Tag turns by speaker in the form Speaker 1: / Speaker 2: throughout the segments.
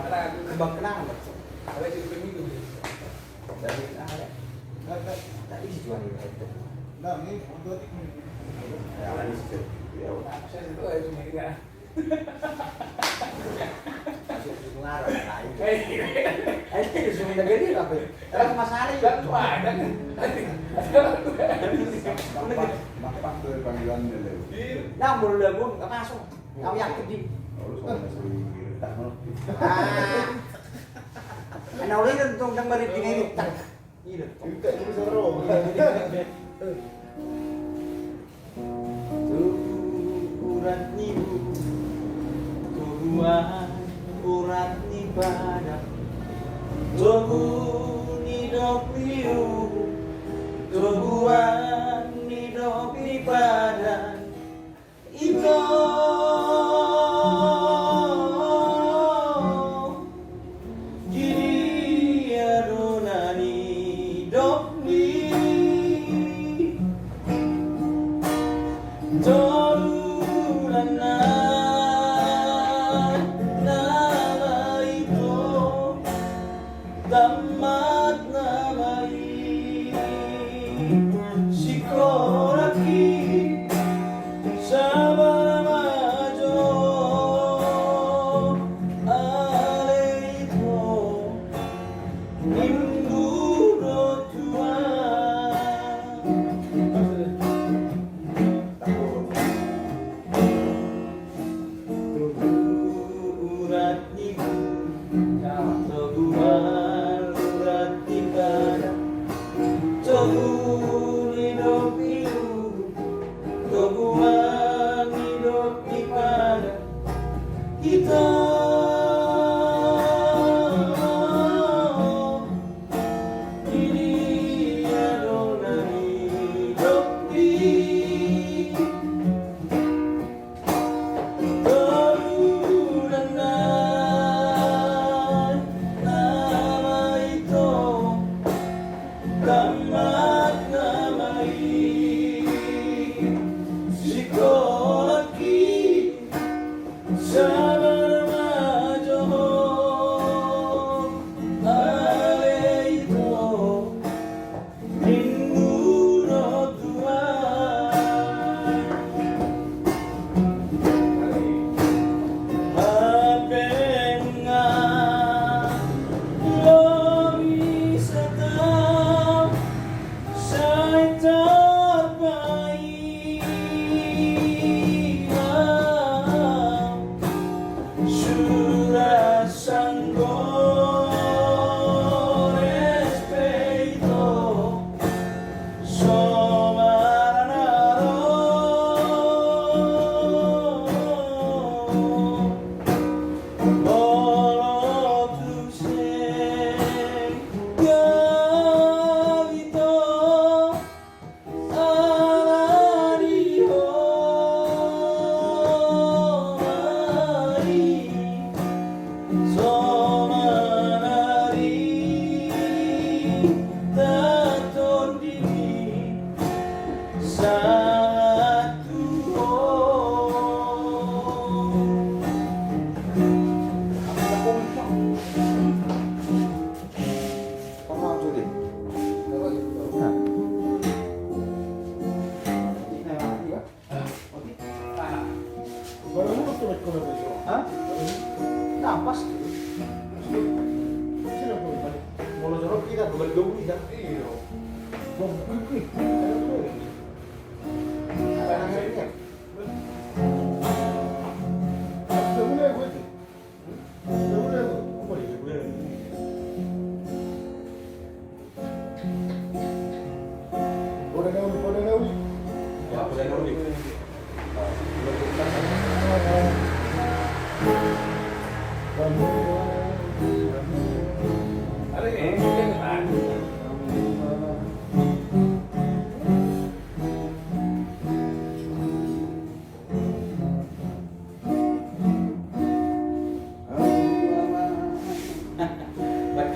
Speaker 1: Kembang kenang. Ada di pemilu. Dari ada. Tadi si Tuan itu.
Speaker 2: Nah, ini untuk
Speaker 1: ya ada di situ. Ya, saya itu itu enggak. Masuk di pengaruh lain. Itu semua negeri apa? Ada masalah juga. Ada.
Speaker 2: Bapak tuh panggilan dulu.
Speaker 1: Nah, boleh pun enggak masuk. Kamu yakin di? Anak udah tentu tentang beri ini tak. Iya.
Speaker 2: Juga ini seru.
Speaker 1: Urat nibu, tuan urat ni badak, tubu ni dok liu, tubuan ni dok ni badan, itu.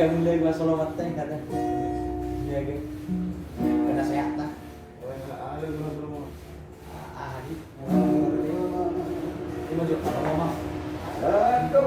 Speaker 3: Kami lagi bahas solawat teh kata. Ya gitu.
Speaker 1: Kena sehat lah.
Speaker 2: Ada belum.
Speaker 1: Ahadi.
Speaker 3: Ini maju kalau ngomong.
Speaker 1: Aku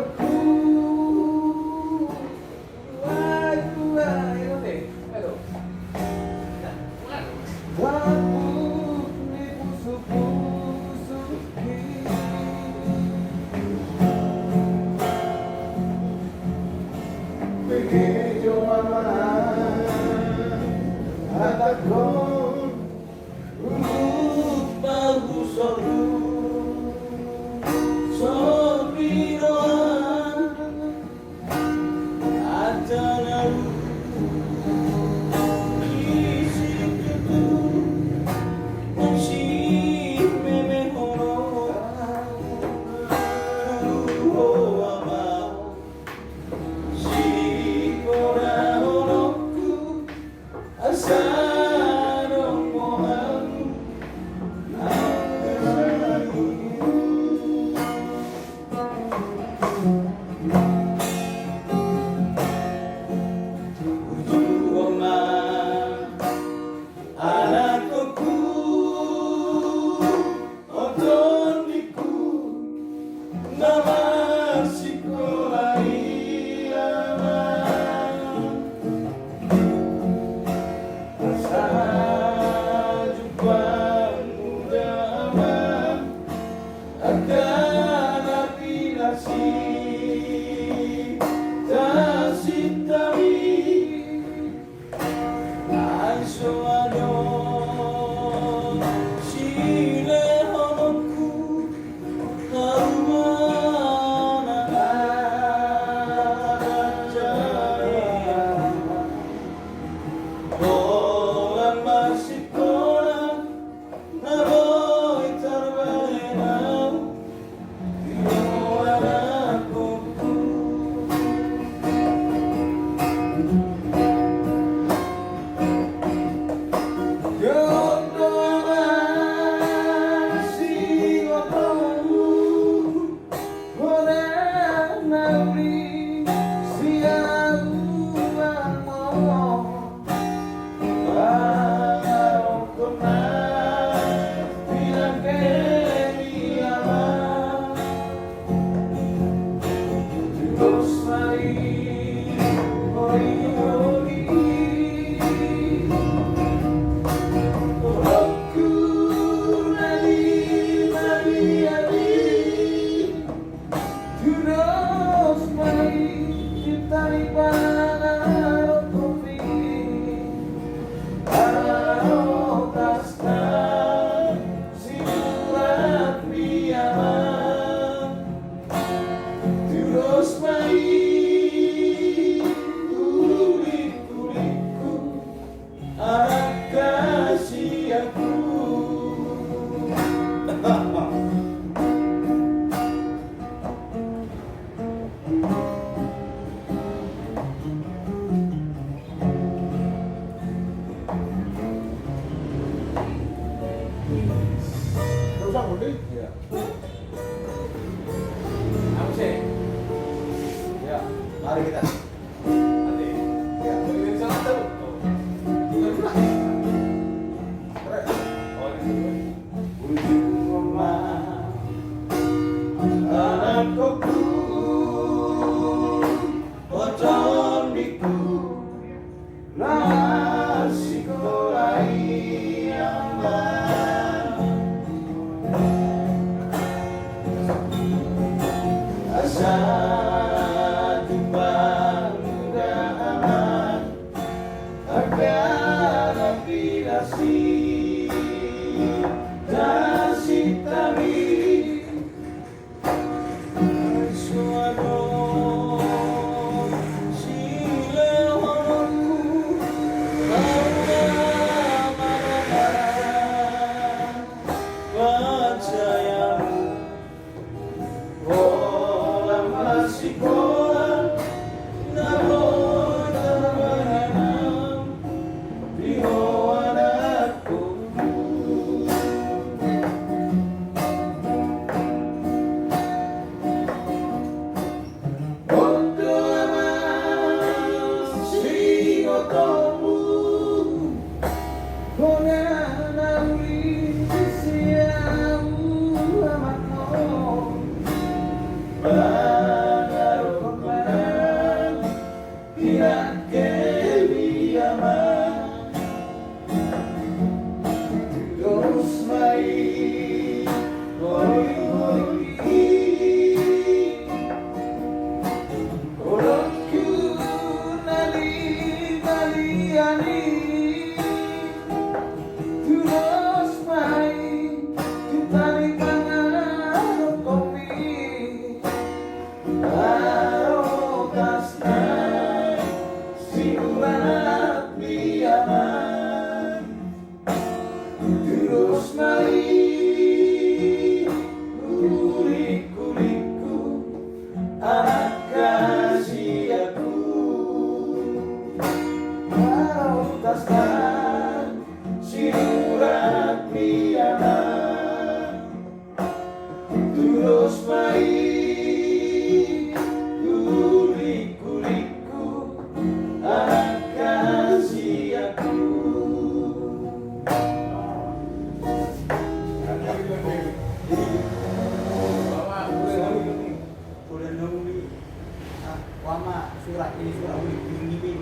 Speaker 1: ini sudah aku di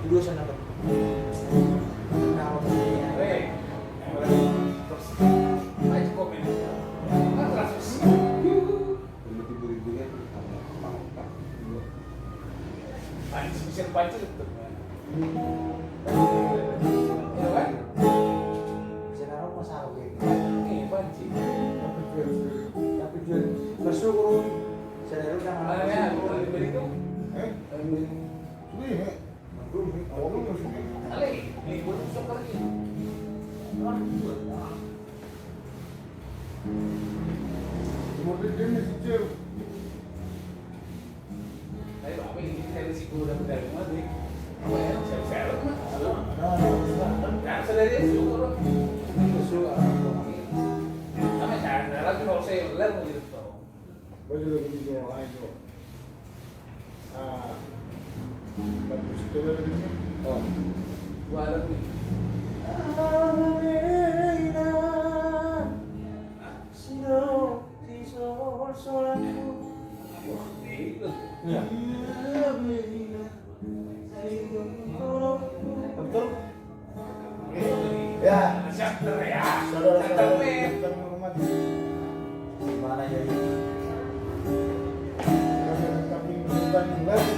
Speaker 1: dua sana dapat. Nah, maksudnya.
Speaker 4: Terus, ayo komen. Kan terus.
Speaker 2: Tiba-tiba kan
Speaker 4: Pancing bisa pancing itu. Ya kan?
Speaker 1: Bisa naruh masalah gitu.
Speaker 4: Ini pancing.
Speaker 1: Tapi jual bersyukur. Saya udah
Speaker 4: Mana ya? Kalau dibeli itu,
Speaker 2: ini awalnya masih
Speaker 4: ale, ini buat usap lagi.
Speaker 2: cuma dia nih si Seru.
Speaker 4: Tapi apa ini dari si guru dapat dari mana nih? Apa ya? Saya mah. Kan sadari syukur.
Speaker 1: bersyukur.
Speaker 4: Kami cara lagi kalau saya lihat mau gitu.
Speaker 2: Baju lagi di yang lain tuh. Bagus itu lagi ni.
Speaker 1: Oh.
Speaker 4: Gua ada nih. Wah, itu.
Speaker 1: Iya. Betul.
Speaker 2: Ya.
Speaker 4: Chapter ya.
Speaker 2: Saudara-saudara
Speaker 4: Chapter
Speaker 2: kita menghormati.
Speaker 1: Gimana ya ini?
Speaker 2: Kami bukan lagi.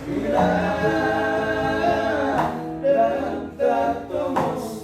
Speaker 2: Inilah dan tak tomos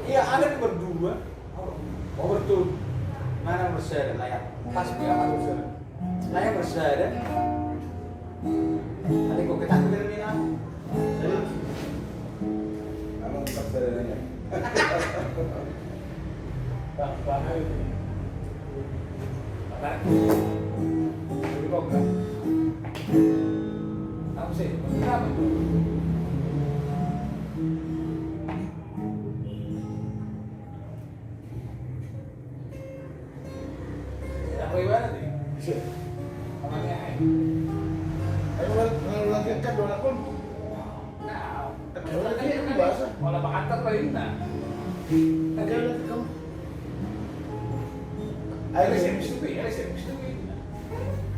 Speaker 1: Iya, ada berdua. Oh betul. Mana berseret layak? Pas berapa berseret? Layak berseret. Tadi kok kita dari Mina?
Speaker 2: Kamu tetap seadanya.
Speaker 4: Bahaya itu. Bahaya. Jadi kok enggak? Kamu sih, kenapa tuh? Gimana nih? Bisa. Orangnya
Speaker 2: Ayo lagi kan dua akun.
Speaker 4: nah,
Speaker 2: Itu biasa.
Speaker 4: kalau Pak Antar lain nah.
Speaker 2: Ayo lagi kamu.
Speaker 4: Ada servis tuh, ada servis tuh.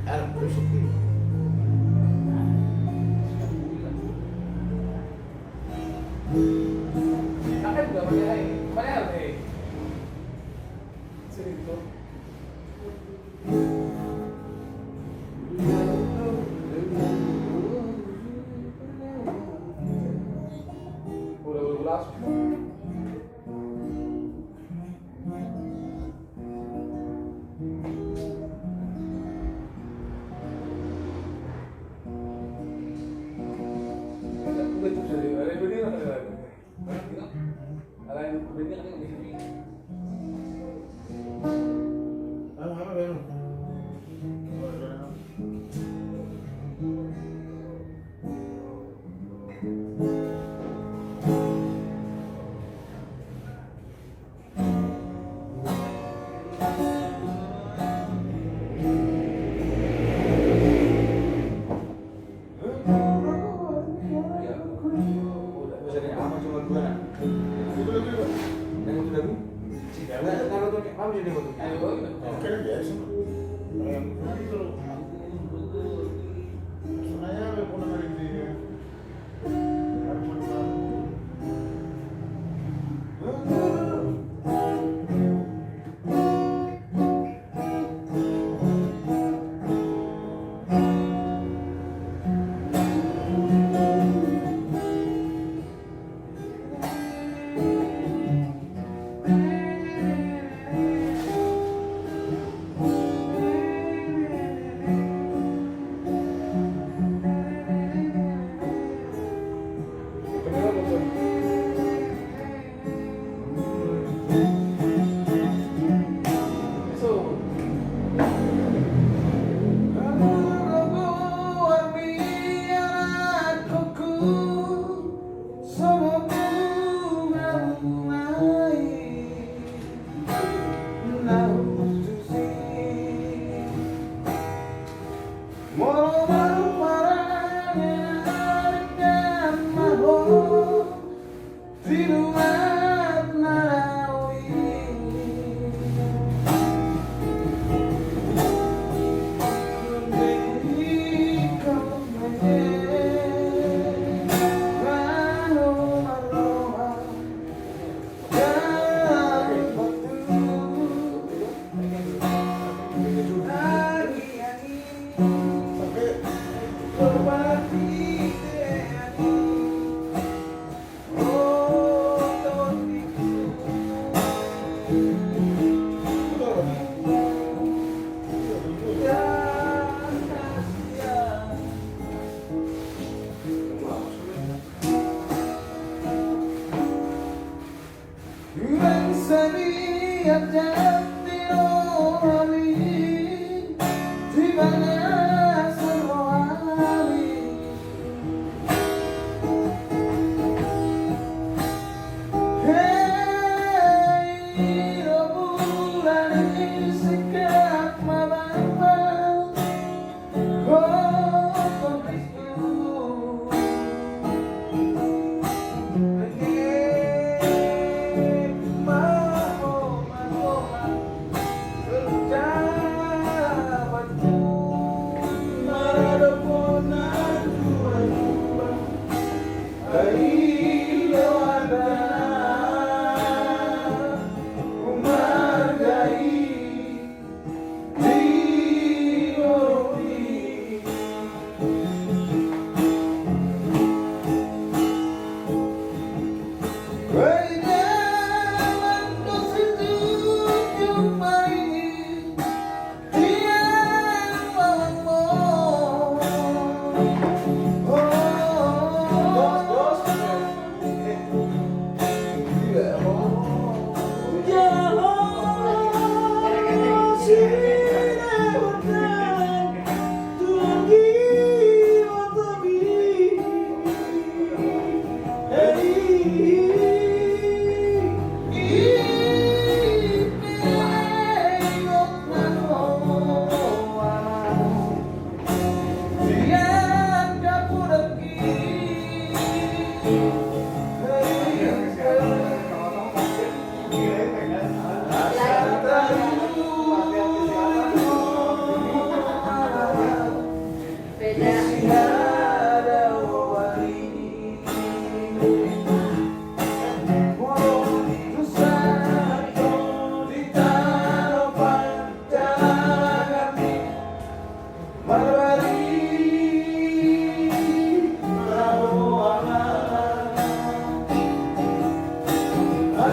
Speaker 2: Ada busuk ini.
Speaker 4: Kakak juga pakai hai, padahal deh. Sering tuh. 12. Betul dari ada ini ada. Ada yang berbeda kan di sini.
Speaker 2: Apa kan?
Speaker 1: Biasanya apa cuma dua nak?
Speaker 2: Itu lagi Pak.
Speaker 1: Yang itu lagu? Nggak, kalau tuh kamu jadi foto.
Speaker 4: Ayo.
Speaker 2: Oke biasa. Yang itu loh. Sebenarnya apa pun ada di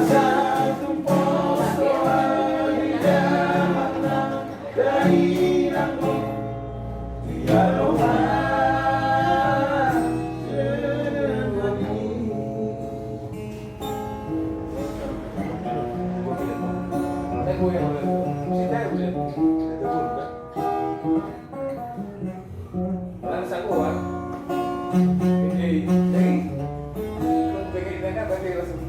Speaker 3: Satu poso di dalam dari aku dia lupa
Speaker 4: Lagu yang cinta ya boleh. Orang sakuan. Jadi pengen tanya berarti langsung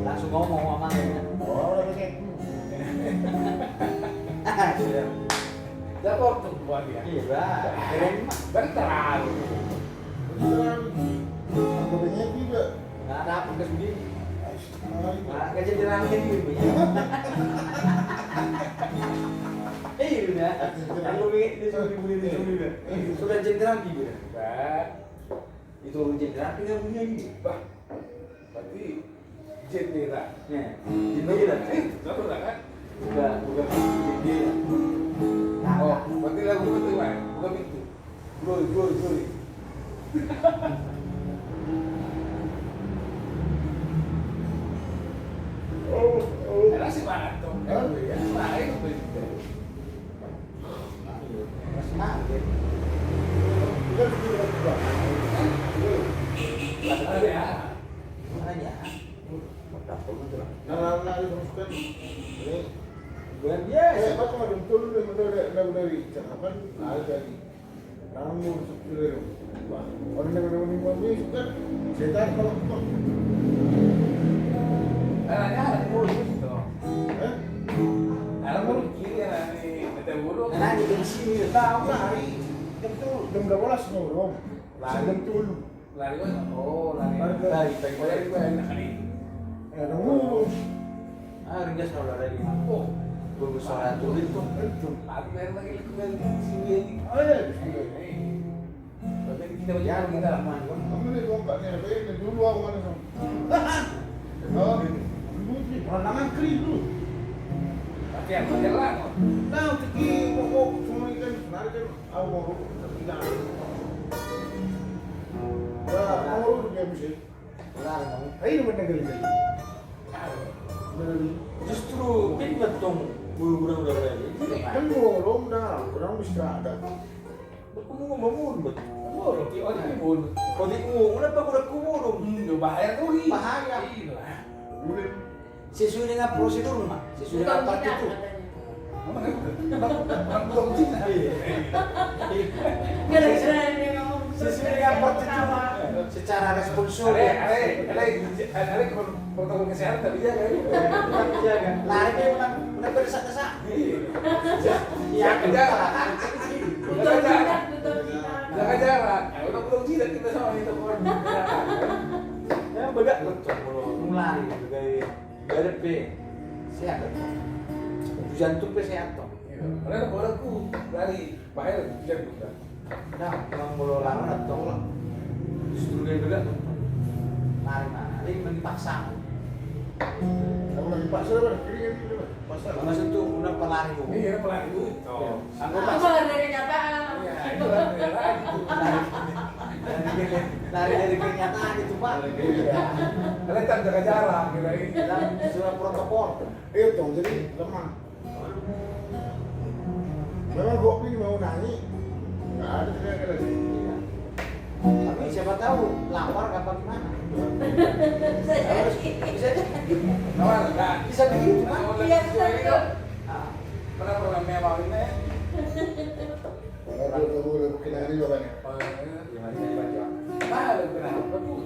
Speaker 3: langsung ngomong sama mamanya.
Speaker 2: Oh, udah pakai.
Speaker 4: Jawab tuh buat dia.
Speaker 3: Iya, keren mah.
Speaker 4: Bentar.
Speaker 2: Beneran. Aku pengen juga.
Speaker 3: Nggak ada apa ke sini.
Speaker 2: Nah,
Speaker 3: Nggak jadi rangin gitu ya. Iya udah. Aku pengen disuruh sudah jenderal gitu.
Speaker 4: Bah,
Speaker 3: Itu jenderal tinggal punya gitu.
Speaker 4: bah. Berarti jendela.
Speaker 3: Nih, jenderal.
Speaker 4: Satu lah kan?
Speaker 3: Bukan jenderal.
Speaker 4: Oh, berarti lagu itu kan? Bukan itu. Glory. Era si banget tuh. Ya, lain tuh itu.
Speaker 3: Masih manggil.
Speaker 2: kita juga juga.
Speaker 4: Ada ya.
Speaker 3: Makanya. Dapur itu lah.
Speaker 2: Nah, dimasukkan. Ini
Speaker 3: Bukan biasa.
Speaker 2: apa cuma betul dari cakapan ada lagi. Namun sebenarnya orang yang ini kan setan kalau
Speaker 4: Anaknya ada burung gitu.
Speaker 2: eh
Speaker 4: Ada burung kiri ya nih, ada burung.
Speaker 3: Karena di sini udah
Speaker 2: tahu lari itu jam 12 ngorong
Speaker 4: Lari.
Speaker 2: betul
Speaker 4: Lari kan? Oh, lari.
Speaker 3: Lari,
Speaker 4: Oh, lari gue enak kali.
Speaker 2: ada ngurus
Speaker 3: Ringo selalu ada di mana.
Speaker 4: Oh,
Speaker 3: Bagus soal itu.
Speaker 2: itu
Speaker 4: aku main lagi kembali di sini ini.
Speaker 2: ada
Speaker 4: Tapi kita
Speaker 3: Ya,
Speaker 4: banyak kita.
Speaker 2: kamu lihat bongkaknya ini dulu aku mana sama oh dulu sih perandangan kri dulu
Speaker 4: Pakai apa jalan?
Speaker 2: nah teki pokok semua ikan senar kan aku mau tidak wah mau dia mesti
Speaker 3: Lari kamu.
Speaker 2: ini benar kali benar
Speaker 3: Justru ribet dong. Burung udah ready.
Speaker 2: kan ngorong dah orang bisa ada
Speaker 3: Kamu ngomong ribet.
Speaker 4: Burung, oh ini burung.
Speaker 3: Kau di ngomong kenapa udah kumurung?
Speaker 4: Udah bahaya tuh ini.
Speaker 3: Bahaya.
Speaker 4: Iya.
Speaker 2: dulu
Speaker 3: Sesuai dengan prosedur mah. Sesuai dengan partitur.
Speaker 4: Orang burung Cina.
Speaker 3: Sesuai dengan partitur mah. Secara responsif.
Speaker 4: Ale protokol kesehatan tapi jaga ya.
Speaker 3: Lari dia udah berdesak-desak.
Speaker 4: Iya, jarak. Jaga jarak. Udah burung Cina kita sama itu orang.
Speaker 3: Ya bedak betul kalau mulai sebagai BRP sehat betul. Jantung pe sehat toh.
Speaker 4: Karena orangku lari bahaya jantung kan.
Speaker 3: Nah, memang mau lama atau lah. Justru dia bedak betul. Lari dipaksa.
Speaker 2: kamu lagi pasar apa kering itu pasar
Speaker 3: Maksud tuh udah pelari kok.
Speaker 4: Iya, pelari itu.
Speaker 3: Aku
Speaker 5: Aku
Speaker 3: pasar.
Speaker 5: malah dari kenyataan.
Speaker 4: Iya, itu lari.
Speaker 3: Lari dari kenyataan itu pak.
Speaker 4: Kalian tak jaga jarak gitu lagi.
Speaker 3: Dan surat protokol.
Speaker 2: iya toh jadi lemah memang kopi mau nyanyi nggak ada tidak lagi
Speaker 3: Iya. Tapi siapa tahu lapar apa gimana? Bisa aja.
Speaker 4: Kawan, enggak.
Speaker 3: Bisa begitu kan?
Speaker 5: Iya, bisa juga.
Speaker 4: Pernah program mewah ini.
Speaker 2: kalau boleh bikin hari juga nih
Speaker 3: Gimana sih baca?
Speaker 4: Mahal kenapa tuh?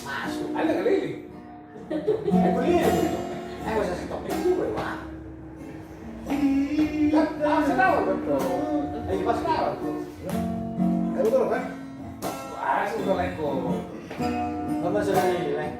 Speaker 3: Masuk.
Speaker 4: Ada keliling.
Speaker 3: Beli. Usah stop itu, Pak.
Speaker 4: Kan sedang betul.
Speaker 3: Pas tahu.
Speaker 2: betul kan
Speaker 4: Assalamualaikum.
Speaker 3: Mama sudah nilai.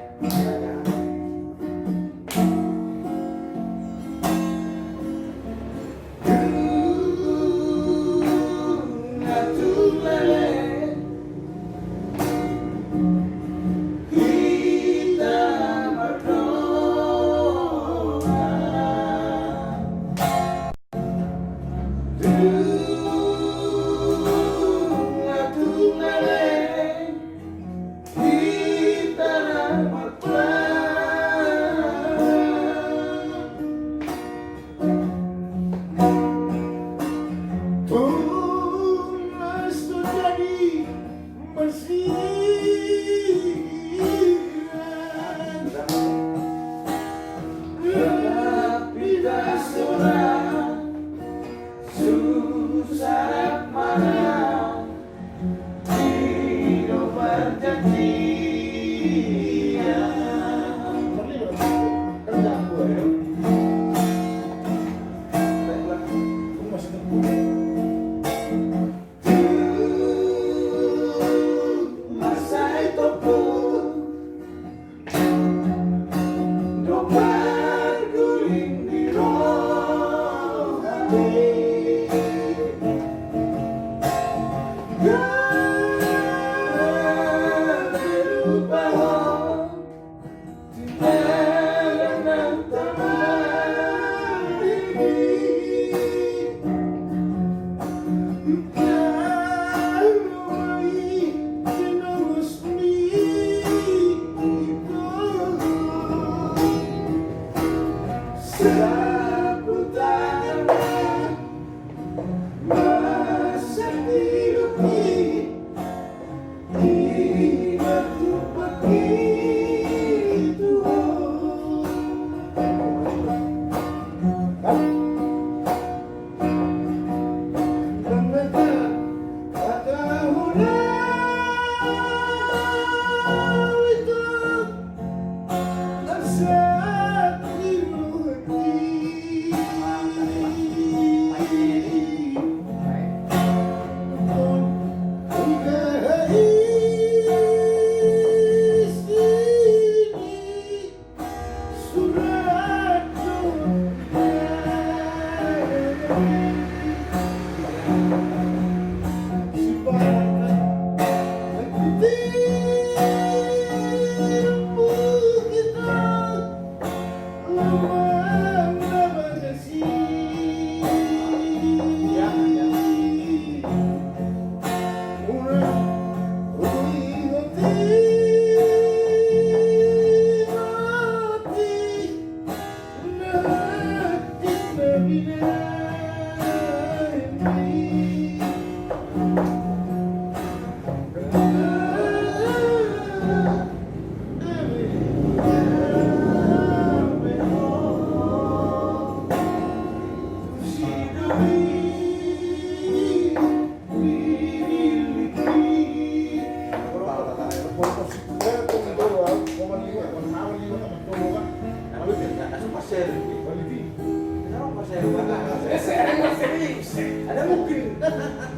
Speaker 3: Ada mungkin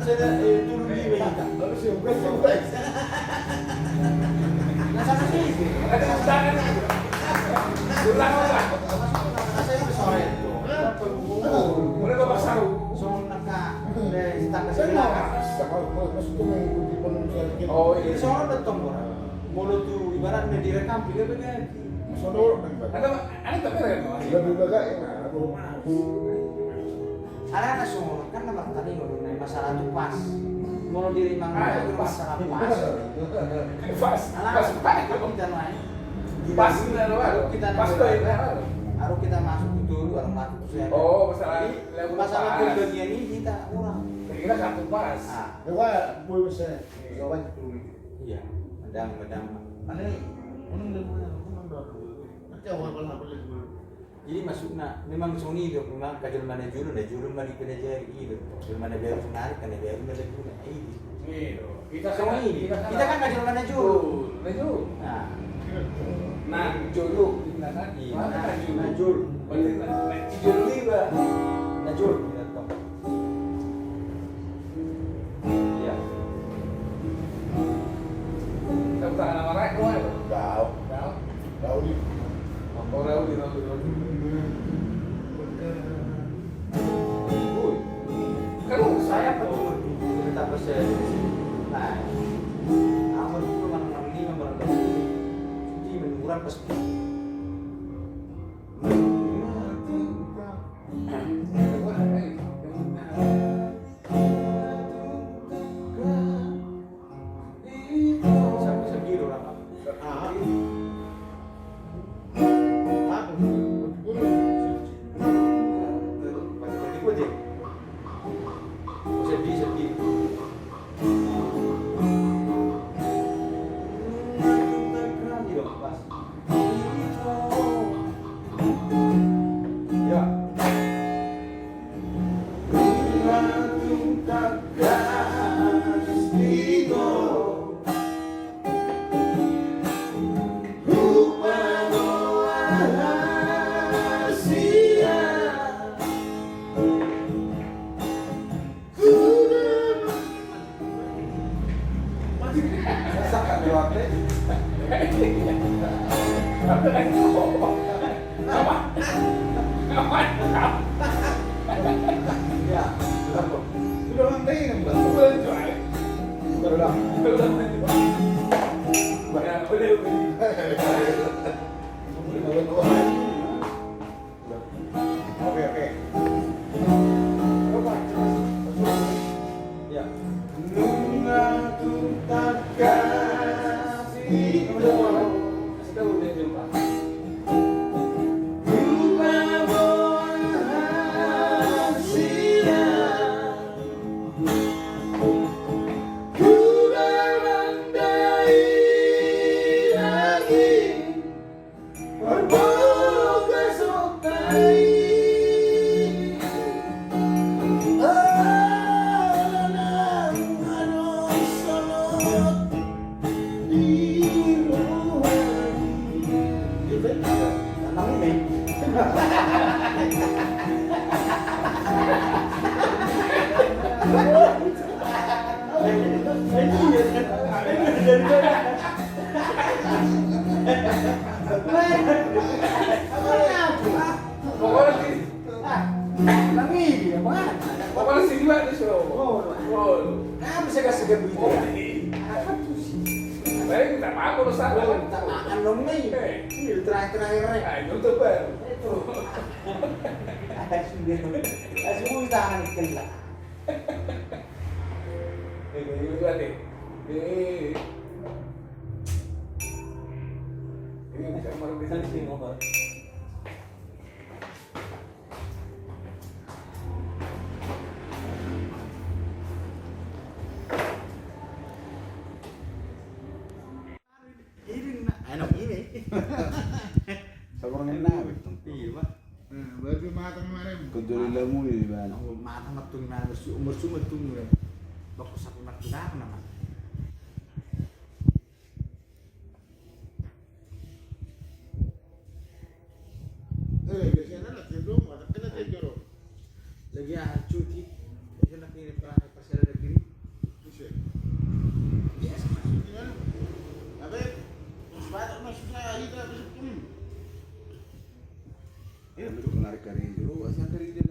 Speaker 3: saya turun di Mekah.
Speaker 2: Harus yang beres.
Speaker 3: Nah sana sih.
Speaker 4: Ada undangan. Ulang apa?
Speaker 3: Saya sore itu.
Speaker 4: Mulai bapak saru.
Speaker 3: Soalnya kak, kita kasih bilang.
Speaker 2: Masuk mengikuti penulisan kita.
Speaker 3: Oh ini soalnya datang orang. Mulut tuh ibaratnya direkam juga begini.
Speaker 2: Sonor kan Pak.
Speaker 4: Ada tak beres?
Speaker 2: Lebih bagai aku.
Speaker 3: Anak-anak semua kan nama tadi mengenai masalah itu pas. Mau diri mangga itu masalah pas.
Speaker 4: Pas.
Speaker 3: Anak kita main.
Speaker 4: Pas benar loh.
Speaker 3: Kita
Speaker 4: Pas tuh ini.
Speaker 3: harus kita masuk itu orang masuk saya.
Speaker 4: Oh, masalah
Speaker 3: Jadi, masalah bagian ini kita kurang.
Speaker 4: Kira kartu pas.
Speaker 3: Ah,
Speaker 2: Dewa boleh saya. Kawan dulu.
Speaker 3: iya. Medang.
Speaker 2: Mana ni? Mana dah? Nanti awal apa lagi?
Speaker 3: Jadi masuknya memang Sony itu memang kajian mana jurun mana pelajari itu. Kajian mana biar menarik kan biar menarik itu.
Speaker 4: Gitu.
Speaker 3: Kita kan kajian mana jurun. Nah,
Speaker 4: Nah, julu kita kan.
Speaker 3: Najul.
Speaker 4: Julu juga.
Speaker 3: Najul kita tahu. Iya.
Speaker 4: Kita tahu nama rakyat kau itu.
Speaker 2: Tahu.
Speaker 4: Tahu.
Speaker 2: Tahu ni.
Speaker 4: Oh, tahu di tahu. Kan
Speaker 3: Saya betul kita bersih. Nah, awal itu kan 65 berapa? Jadi menurun pas. Sampai orang.
Speaker 2: Ah.
Speaker 3: Sedih. Ya. Sakan lewat ya.
Speaker 2: Sudah orang lain kan?
Speaker 3: Tanam ini.
Speaker 4: Pokoknya sih.
Speaker 3: Lagi, apa?
Speaker 4: Pokoknya sih juga di show. Oh.
Speaker 3: Nah, bisa kasih ke begitu ya? Apa tuh sih?
Speaker 4: Baik, kita apa lu salah?
Speaker 3: Kita makan dong nih. Ini terakhir-terakhir nih.
Speaker 4: Nah, itu tuh ber.
Speaker 3: Itu. Asli tangan ikan lah.
Speaker 4: Ini juga nih. Ini bisa kemarin bisa di sini.
Speaker 3: Enak ini.
Speaker 1: Sakurang enak betul.
Speaker 3: Iya, Pak.
Speaker 2: Nah, berarti matang kemarin.
Speaker 1: Kejoli lemu ini ban.
Speaker 3: Oh, mata matun na umur sumetung ya. Bagus aku matun apa nama?
Speaker 2: Biasanya lah cenderung matang kena jorok.
Speaker 3: Lagi cuti. Biasa nak ini pas ada lagi ni.
Speaker 2: Bisa.
Speaker 3: Yes.
Speaker 2: Gimana? Apa? Sepatu maksudnya kita besok pun.
Speaker 1: Ya betul menarik dari dulu. Asal dari dia